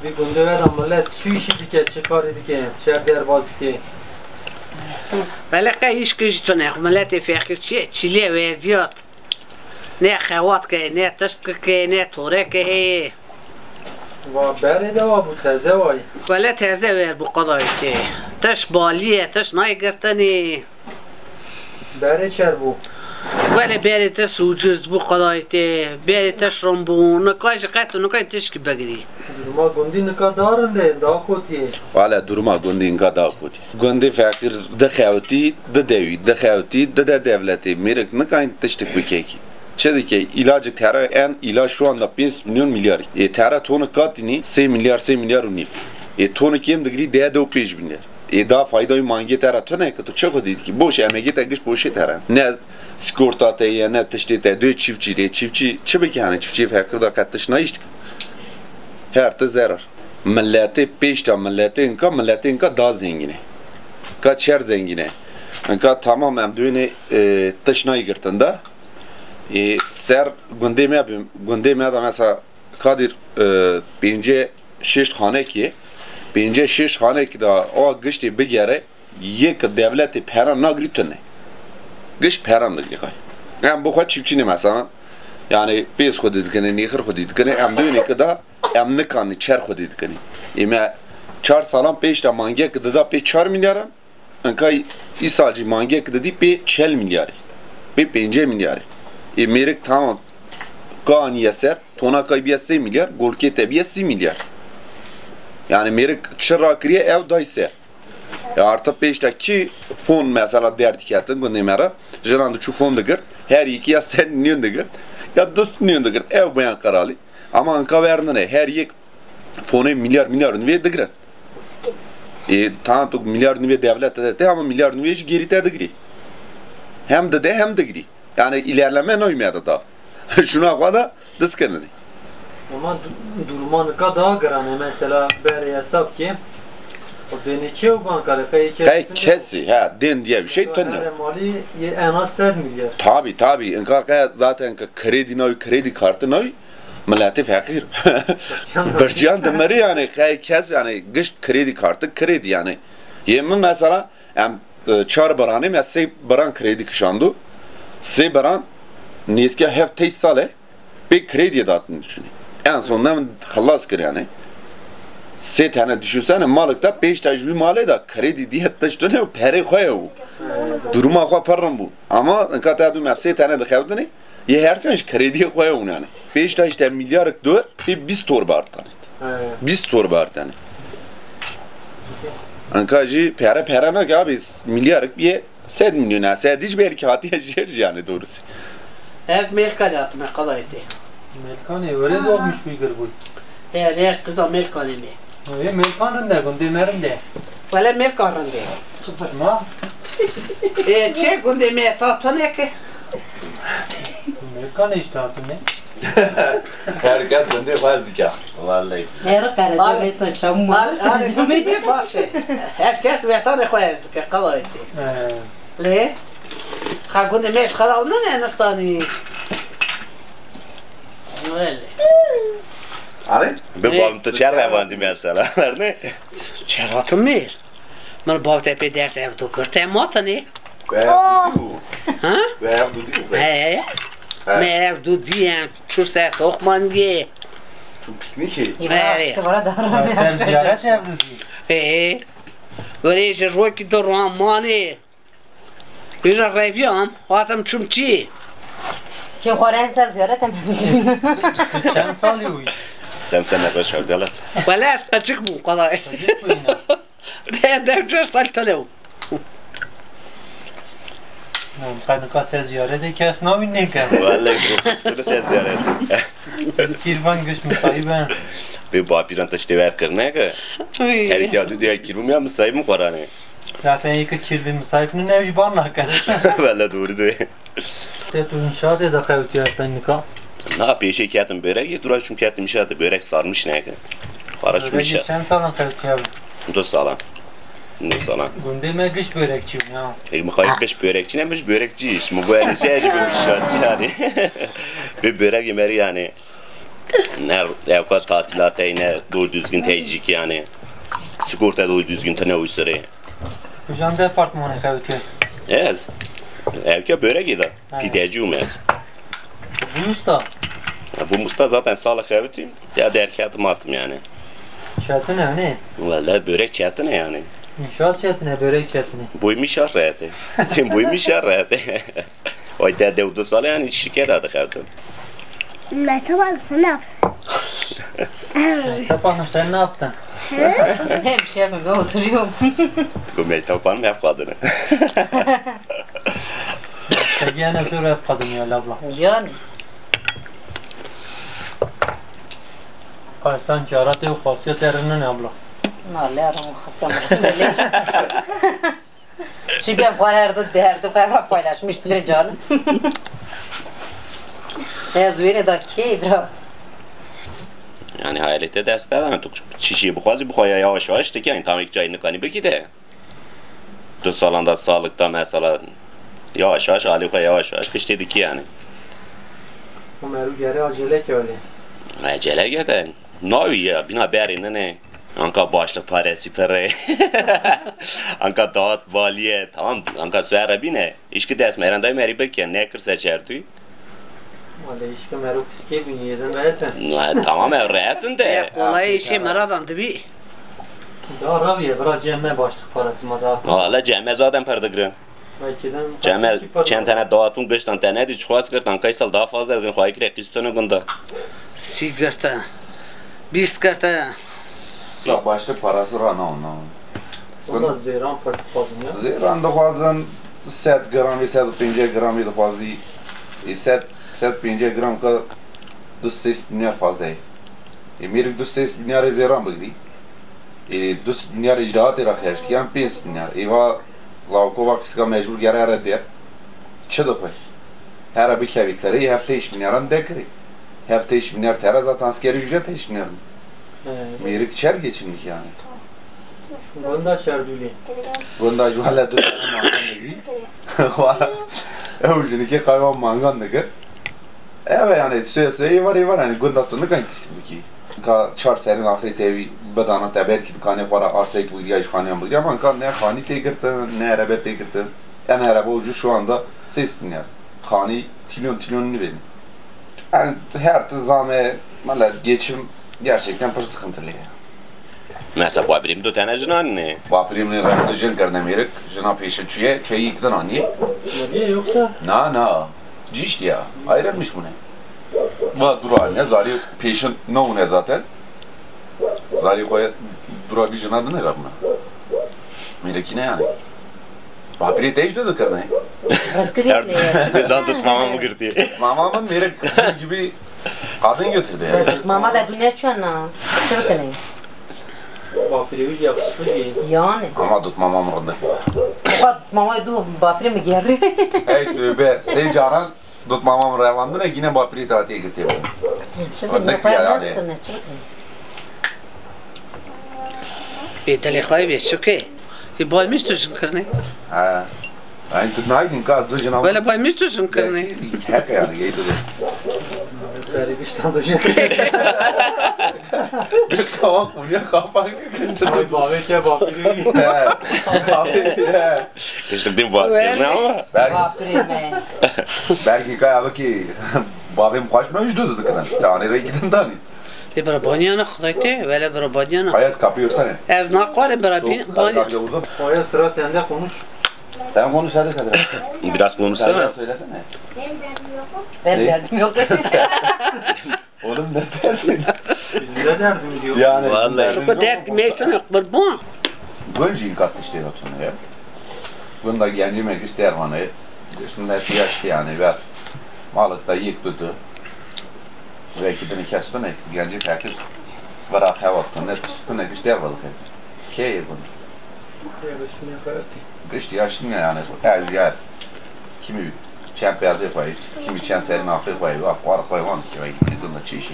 Bir günde verdim millet şu işi dike, çıkarı dike, şer derbaz dike. ولی قیش کشیدونه ملت فکر چیلی وزیات نه خوات که نه تشت که نه توره که و بره دوا bu teze vay. ولی تازه ور bu قضایی که تش بالیه تش نای گرتنی Bere çer bu. ولی بری تش وجود bu قضایی که بری تش رنبو نکایش قطع نکای تش که بگیری Duruma gundi ne kadarın de daha kötü. Valla duruma gundi inga da kudi. Gundi fakir de xavti de devi de xavti de devleti mirek ne kayn tıştık bikeki. Çedi ki ilacı tera en ilaç şu anda 5 milyon milyar. Tera tonu katini 3 milyar unif. Tonu kim digri de 5 milyar. Daha faydayı mangi tera tone ki tu çok dedi ki boş emeği tegiş boşu tera. Ne sigorta te ne tıştı te dö çiftçi çibeki hani çiftçi fakir da katış ne iştik. Her te zarar. Milleti peşta milleti inka daha zengine. Ka çer zengine. Inka tamamen düğüne taşnayı girtinde. Ser gündeme da mesela kadir bince şiş hane ki bince şiş hane ki da o gıştı bir yere yek devleti peran nagritene. Gış perandır yıkay. Yani bu kadar çiftçi mesela yani biz kudidikene nehir kudidikene em düğüne kadar em ne kanı çer kudidikene. İme 4 salam peşte mange kadar da pe 4 milyar. Inka isalci mange kadar di pe 4 milyar. Pe 5 milyar. Merik tamam kani yeser tona kaybı 3 milyar golke tabi 3 milyar. Yani merik çıra kriye ev dayse. Artık peşte ki fon mesela derdi ki atın gündemera jelandı şu fon da gır her iki ya sen milyon da gır ya 4 milyon da gır ev bayan kararlı ama anka verdine her yek fonu milyar nüve de gır. Tamam tu milyar nüve devlet de ama milyar nüve geri de gır. Hem de gır. Yani ilerleme noymadı da. Şuna kadar dıskenli. Ama duruma ne kadar granı mesela bere hesap ki o deneki o bankada kayı kesi ha den diye bir şey tanıyor. Mali en az 7 milyar. Tabi. İnka zaten kredi kartı noy milleti fakir. Berçiyan demeri yani kes yani gış kredi kartı kredi yani. Yemin mesela em 4 barane mesela baran kredi kışandı. Se baran niske hafta sale bir kredi dağıttığını düşünüyor. En sonunda halas kır yani. Se tane düşünsene malıkta 5 tecrübe malı da kredi diye taştı ne pere koyuyor. Duruma koy param bu. Ama ne kadar bir se tane de kavdu ne? Ye her sene krediye koyuyor yani. 5 tane milyar dö bir 20 torba artan. 20 torba artan. Ankacı pere ne abi milyar bir 7 milyon sedic belki hatiye yer yani doğrusu. Ez melkan yaptım kadaydı. Melkan öyle doğmuş bir gır bu. Res kıza melkan mi? Melkanın da gündemerin de. Valla melkanın de. Ma? Çe gündeme tatlı ki? Melkan işte hatun ne? Herkes bende fazla ya. Vallahi. Her karaca mesela çamur. Gündeme başı. Herkes vetanı koyarız ki kadaydı. Le? Ha gündeme şkaralına ne nastani? Öyle. Hani? Bir babamda çer hayvandı mesela. Ne? Çeratım mı? Mal babta pe ders ev doktor matani. Ha? Ve ev du diyen çursa tokmangi. Şu pikniği. İşte bana da Sen ziyaret yaptın. Böyle roki doran mani. Bir reviyam, hatam çumçi. Kim خوره sen ziyaret hemen. Sen salıyor. Sen ne kadar şardalas? Valla açık bu kadar. Ne derece saltalev. Ben kasa ziyaret kes namin ne kan. Vallahi bu sen ziyaret. Kirvan göç müsahiben. Bir bapiran taşte ver kırne ki. Her iki adı diye kirvim ya müsahibim Kur'an'ı. Zaten ilk kirvi müsahibinin evci barnak kan. Vallahi doğru diyor. Te tu inşaat eda kayıtiyattan nikah. Ne yapıyor şey kağıtın börek yetura çünkü kağıtın inşaatı börek sarmış ne ki. Para şu inşaat. Sen salan kayıtiyat. Bu sağlam. Bu sağlam. Gündeme güç börekçiyim ya. Mukayip beş börekçi neymiş börekçi iş. Bu böyle şey bir inşaat yani. Bir börek yemeri yani. Ne evkat tatilat ne doğru düzgün tecik yani. Sigorta doğru düzgün tane uysarı. Kujan departmanı xevti. Ez. Evke börek yedi. Pideci umez. Bu usta. Bu musta zaten sağlık evti. Ya derkatım attım yani. Çetine ne? Vallahi börek çetine yani. İnşaat çetine, börek çetine. Buymuş şarrete. Buymuş şarrete. O da devdu sala yani şirket adı evti. Tamam sen ne yap? Tapanım sen ne yaptın? Hem şey yapayım ben oturuyorum. Bu meytapanım hep kadını. Peki yine zor hep kadın ya abla. Yani. Ay sanki arada yok hasiyet erinin abla. Nalle aramı khasam. Şimdi ben karardı derdi kavra paylaşmıştı bir canım. Ezveri da keydra. Yani hayalete dest edemem. Çişi bu kazi bu kaya yavaş yavaş da yani tam ilk cayını kanı beki de. 2 salanda sağlıkta mesela yavaş yavaş alika yavaş yavaş kış dedi ki yani. Umeru geri acele ki öyle. Acele geden. Ne ya bina berine ne? Anka başlık parası para. Anka dağıt valiye tamam anka süre bine. İşki ders merenday meri beki ne kır seçerdi. Vallahi işke meru kiske biniyedin zaten. Tamam evreyetin de. Kolay işi meradan tabi. Daha raviye bırak cemme başlık parası mı daha. Hala cemme zaten perdegrem. Belki de Cemme çen tane dağıtın kıştan tane de çıkaz kırtan kaysal daha fazla edin koy kirek istonu gunda. Sigorta. Biz karta. Ya başlık parası rana ona. O da zeyran farklı fazla ya. Zeyran da fazla 7 gram ve 750 gram da fazla. 750 gram ka 200 milyar fazla. मेरे 200 milyar zeyran bugri. 200 milyar icraat era खर्च किया 5 milyar. Eva lavkova kiska mecbur geri ara der. Çıdı koy. Her bir kevi kare hafta 3 milyardan dekri. Hafta 3 milyar tera zaten askeri ücret 3 milyar. Merik çer geçimlik yani. Bunda çerdüli. Bunda şu hala dur mangan gibi. Valla. Evcini ki kayvan mangan gibi. Evet yani söyle var yani gündatını kan tiştim ki. Ka çar serin ahiret evi bedana taber ki kane para arsayık bu diye khane bu diye ama kan ne khani tekirtin ne araba tekirtin. En araba ucu şu anda 6 milyar. Khani trilyonunu verin. Yani her zame mala geçim gerçekten bir sıkıntılı ya. Mesela bu abim de tane cinan ne? Vaprimli randajın karnı merik, jina peşin çüye, çayı yıktan anne. Niye yoksa? Na, ciş ya, ayrılmış bu ne? Va dura anne, zari peşin ne ne zaten? Zari koya dura bir jina da ne rabna? Merik ne yani? Vapri tecrübe de karnı. Bezan tutmamam mı girdi? Mamamın merik gibi kadın götürdü ya. Mama da dünya çöna. Çabuk ne? Bakırıyoruz yakışıklı değil. Yani. Ama tutmamam rında. Fakat mama du bapri mi geri? Hey tövbe, sen canan tutmamam revandı ne yine vapri tatiye girdi. Çabuk ne koyamaz ki ne çabuk. Betali khoy be şuke. Baymış tuşun kırne. Ha. Yani tutnaydın kaz dujuna. Böyle baymış tuşun kırne. Hek yani geydi de. Beri kıştan duşun. Bir kavak mı ya kapak. Ay bavet ya bakırıyor. İşte din bu ne ama? Bapri mi? Belki kaya ki babam kaçma ücret dedi kan. Sen nereye gidin dani? Le barabanyana khayte vela barabanyana. Kayas kapıyorsa ne? Az naqare barabin banya. Oya sıra sende konuş. Sen konuş hadi Kadir. Biraz konuşsana. Söylesene. Ben derdim yok. Oğlum ne derdin? Biz ne derdimiz yok. Yani Vallahi. Şuka dert meşton yok barban. Gönci kat işte yapsana ya. Bunda genci meclis dermanı. Şimdi yaşlı yani ve malıkta yıktı. Ve kibini kesti ne genci fakir. Varak havattı ne çıktı ne güç dervalık hep. Keye bunu. Evet şunu yaparak. İşte yaşlı yani her yer. Kimi çemp yazı yapayım, kimi çen serin afiyet koyuyor, var koyuyor ki ben gidip de çişi.